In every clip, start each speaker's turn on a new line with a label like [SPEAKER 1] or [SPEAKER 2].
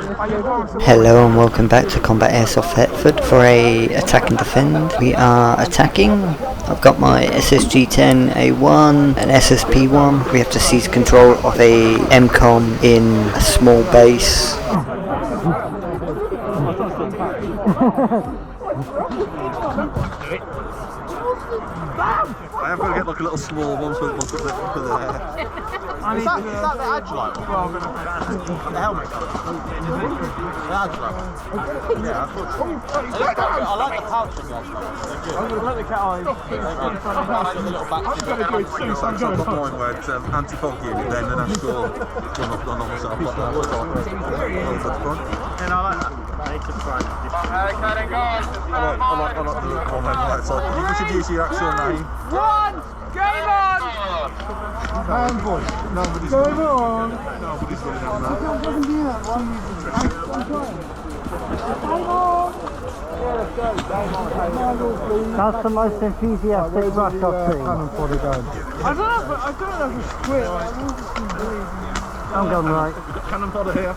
[SPEAKER 1] Hello and welcome back to Combat Airsoft Thetford for a attack and defend. We are attacking. I've got my ssg10a1 and ssp1. We have to seize control of a MCOM in a small base.
[SPEAKER 2] I am going to get like a little small one for the Is that the Agilite one? Well, the helmet gun. The Agilite one. Yeah, I thought so. I like the pouch on the Agilite. I'm going to let the cat eye. I like the little back. I've got mine where it's anti-fog unit, then an actual gun I've done on myself. Like that. That's fun. And I like that. I like the one outside. You should use your actual name.
[SPEAKER 3] Game on!
[SPEAKER 2] Handboy. Nobody's going on. Nobody's going on that.
[SPEAKER 1] That's the most enthusiastic rush I've seen.
[SPEAKER 3] I don't know, but I don't know if it's quick.
[SPEAKER 1] I'm going right.
[SPEAKER 2] We've got cannon fodder here.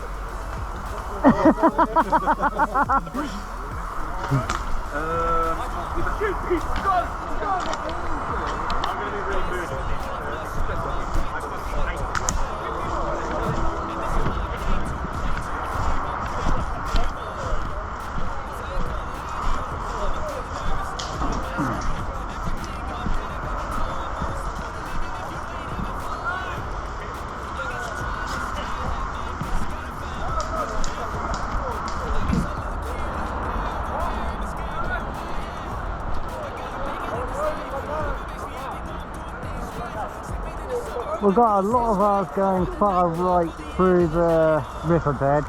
[SPEAKER 1] We've got a lot of ours going far right through the riverbed.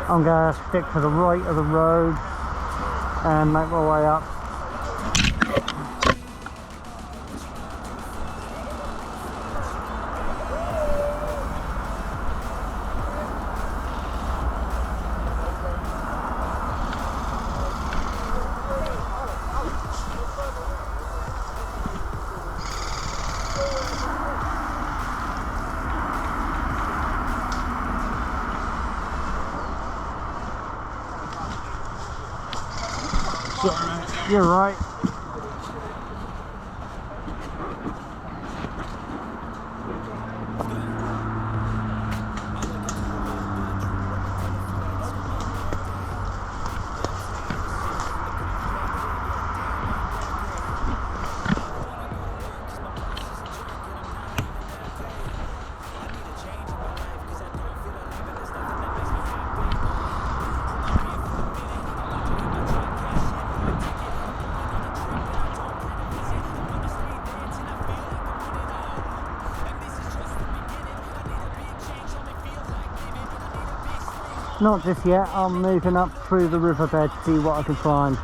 [SPEAKER 1] I'm going to stick to the right of the road and make my way up. You're right. Not just yet, I'm moving up through the riverbed to see what I can find.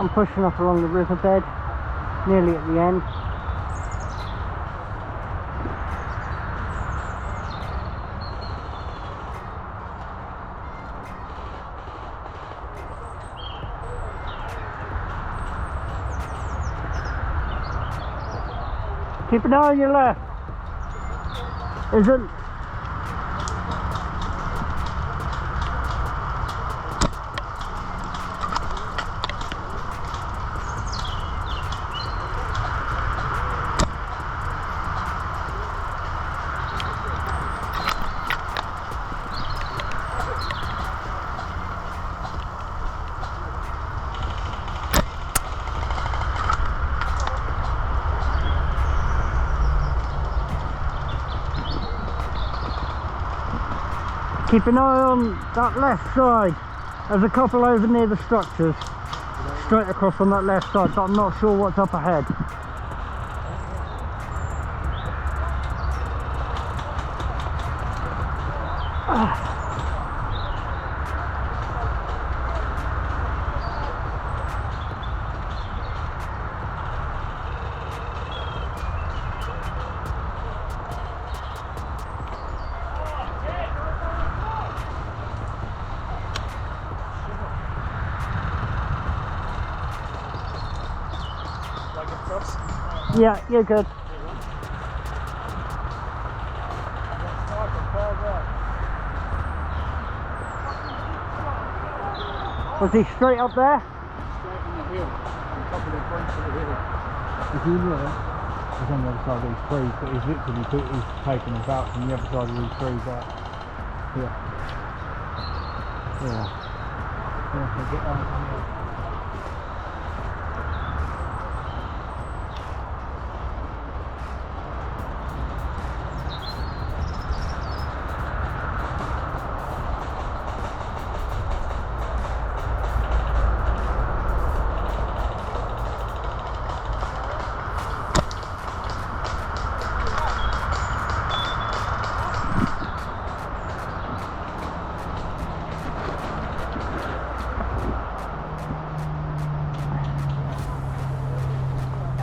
[SPEAKER 1] I'm pushing up along the riverbed, nearly at the end. Keep an eye on your left. Isn't. Keep an eye on that left side. There's a couple over near the structures. Straight across on that left side, so I'm not sure what's up ahead. Yeah, you're good. Was he straight up there?
[SPEAKER 3] Straight in the hill, on top of the fronts of the hill. If you look, he's on the other side of these trees, but he's literally taken us out from the other side of these trees out. Here. Yeah. Yeah, so get on here.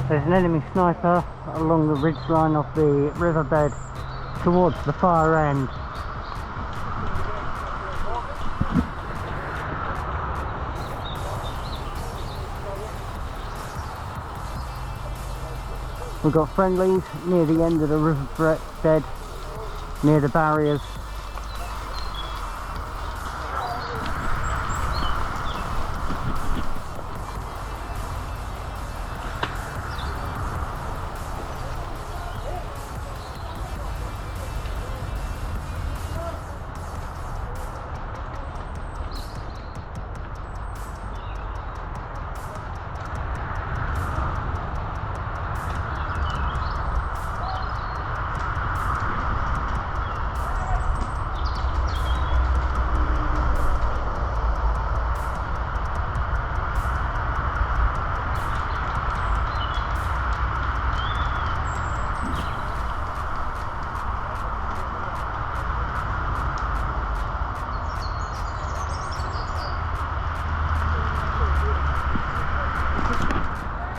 [SPEAKER 1] There's an enemy sniper along the ridge line of the riverbed towards the far end. We've got friendlies near the end of the riverbed, near the barriers.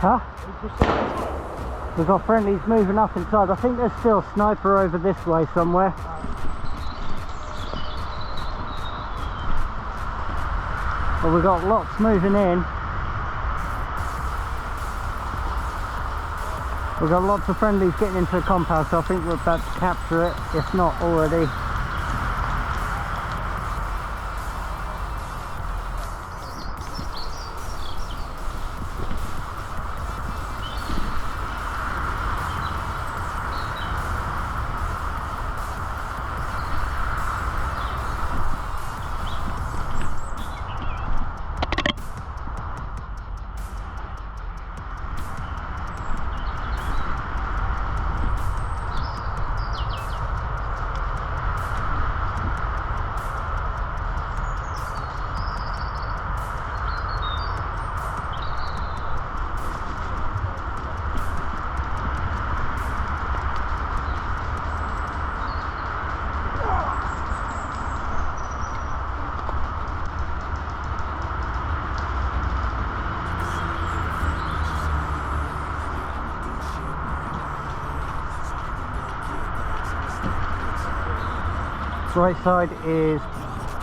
[SPEAKER 1] Huh? We've got friendlies moving up inside. I think there's still a sniper over this way somewhere. Well, we've got lots moving in. We've got lots of friendlies getting into the compound, so I think we're about to capture it, if not already. Right side is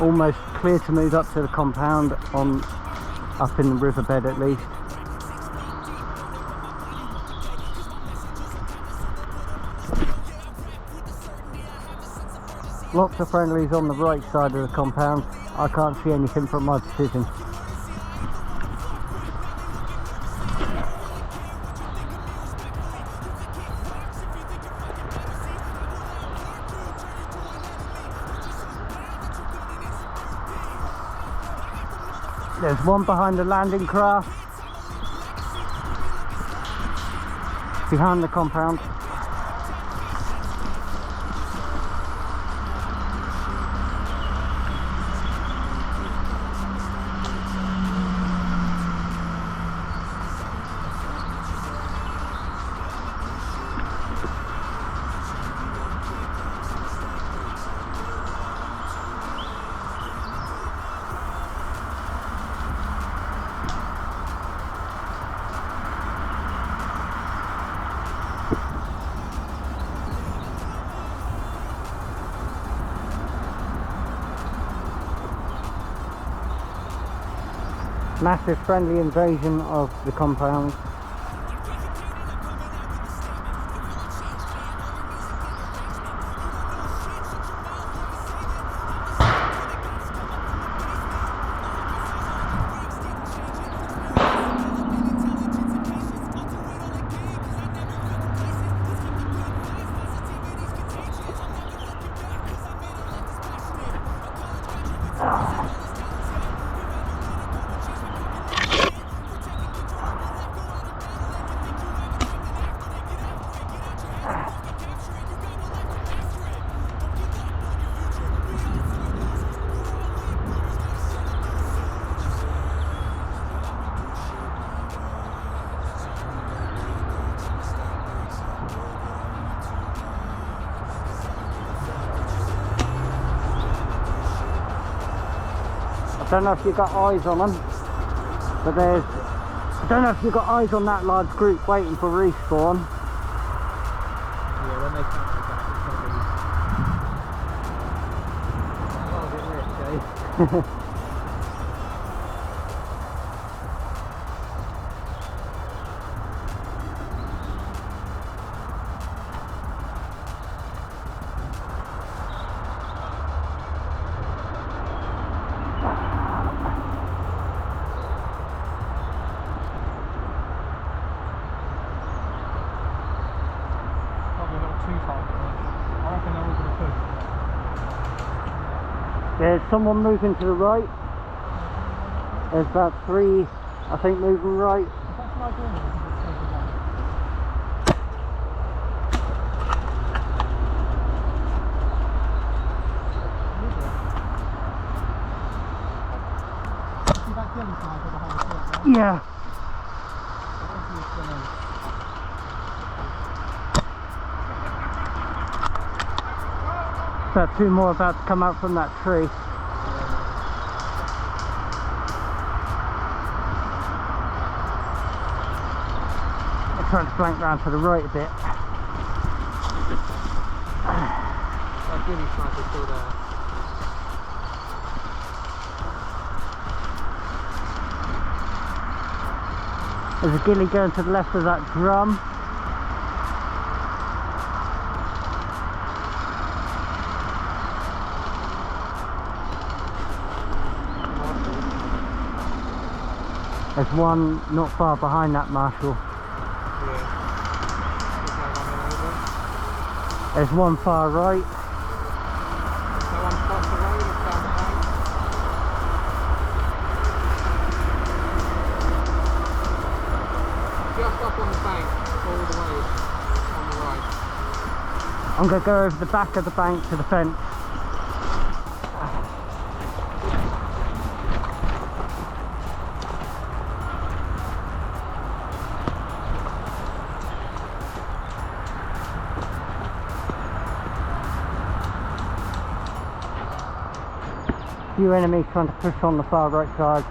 [SPEAKER 1] almost clear to move up to the compound, up in the riverbed at least. Lots of friendlies on the right side of the compound. I can't see anything from my position. There's one behind the landing craft, behind the compound. Massive friendly invasion of the compound. I don't know if you've got eyes on them, but I don't know if you've got eyes on that large group waiting for respawn.
[SPEAKER 3] Yeah, when they come back, it's going to be... Oh, a bit rich, eh?
[SPEAKER 1] There's someone moving to the right. There's about 3, I think, moving right. Yeah. About 2 more about to come out from that tree. I'm trying to flank round to the right a bit.
[SPEAKER 3] That really sniper's still there.
[SPEAKER 1] There's a ghillie going to the left of that drum. There's one not far behind that marshal. There's one far right.
[SPEAKER 3] That one across the road is down the bank. Just up on the bank, all the way on the right.
[SPEAKER 1] I'm going to go over the back of the bank to the fence. Few enemies trying to push on the far right side.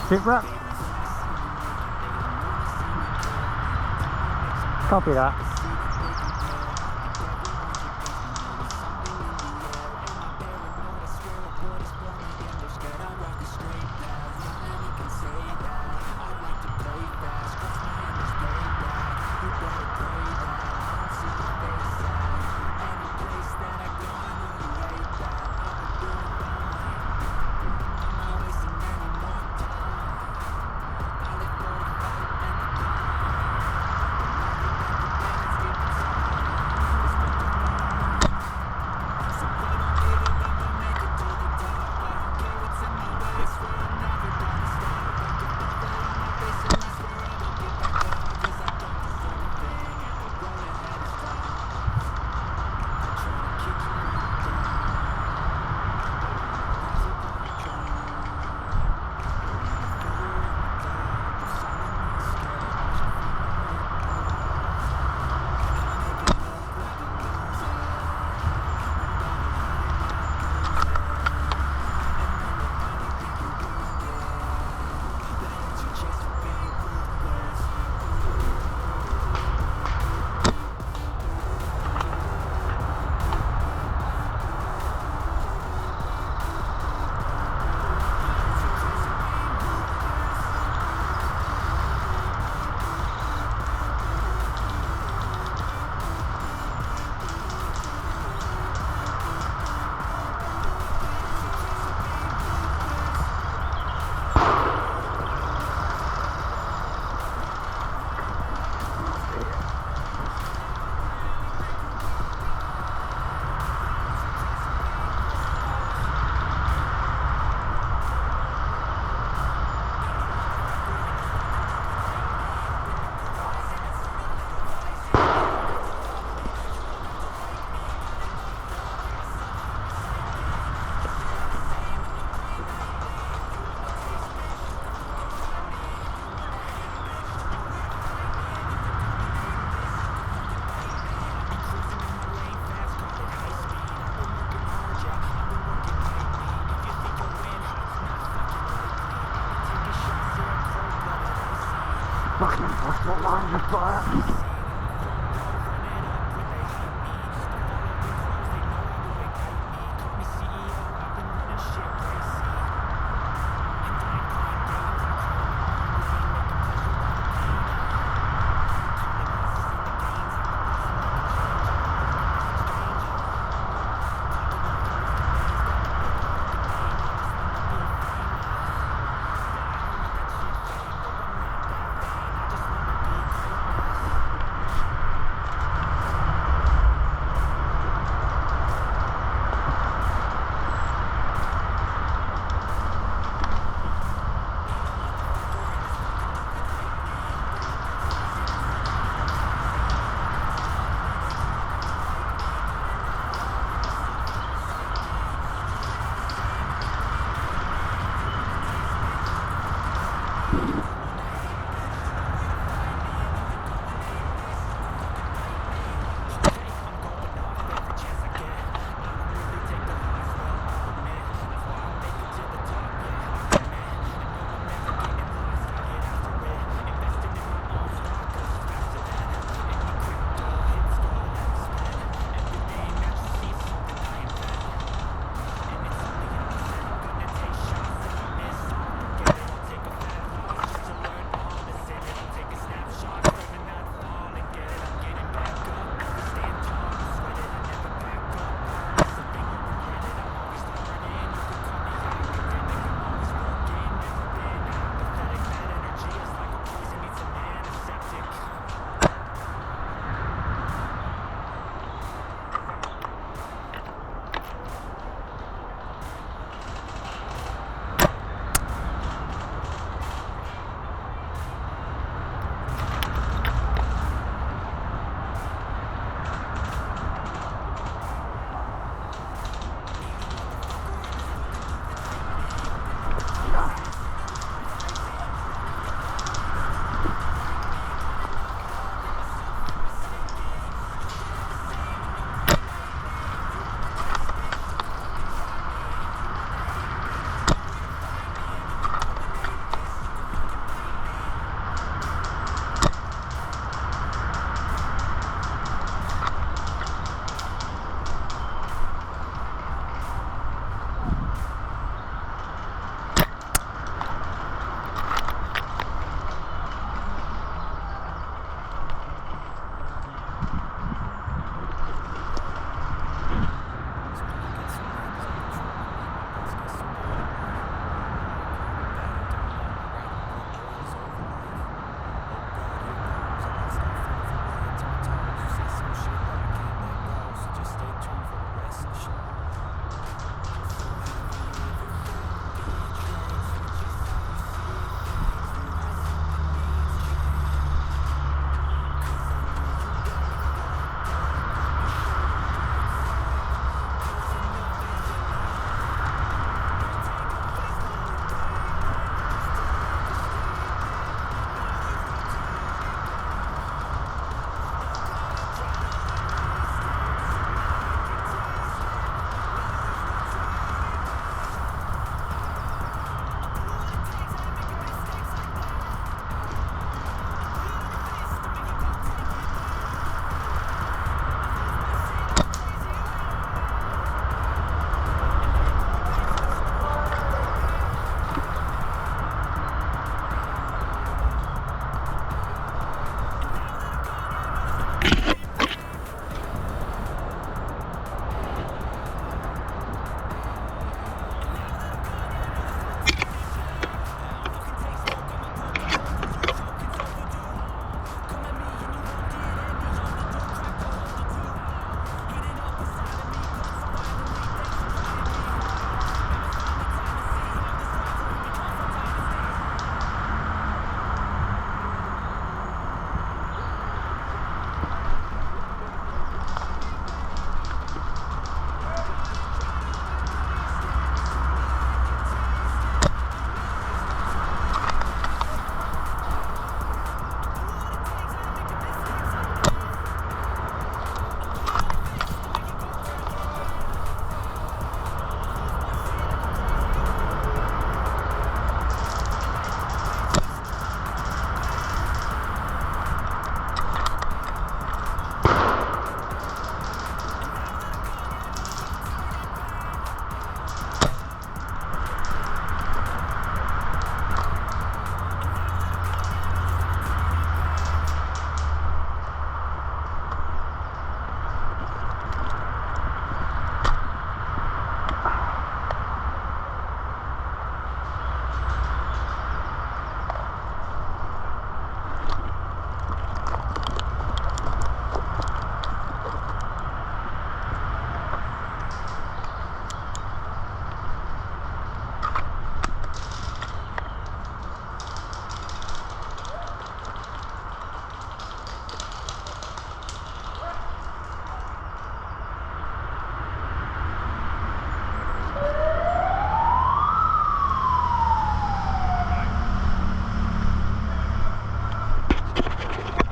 [SPEAKER 3] Sit rep. Copy that. Fucking, what's that line of fire?